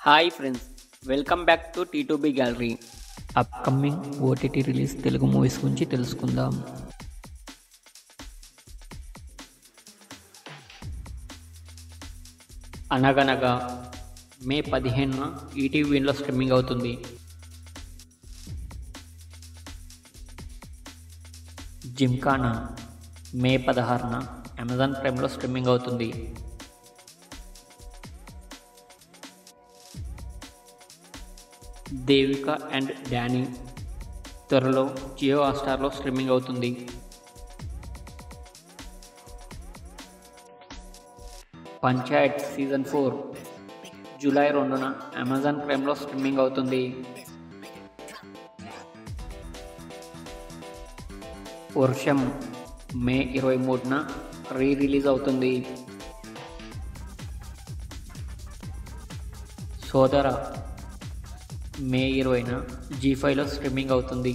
Hi friends, welcome back to T2B gallery. Upcoming OTT release Telugu movies గురించి తెలుసుకుందాం. Anaganaga May 15న ఈటీవీలో స్ట్రీమింగ్ అవుతుంది. జిమ్ఖానా మే 16న అమెజాన్ ప్రైమ్లో స్ట్రీమింగ్ అవుతుంది. దేవిక అండ్ డానీ త్వరలో జియో హాట్‌స్టార్లో స్ట్రీమింగ్ అవుతుంది. పంచాయత్ సీజన్ 4 జూలై 2న అమెజాన్ ప్రైమ్లో స్ట్రీమింగ్ అవుతుంది. వర్షం మే 23న రిలీజ్ అవుతుంది. సోదర మే 20న జీ5లో స్ట్రీమింగ్ అవుతుంది.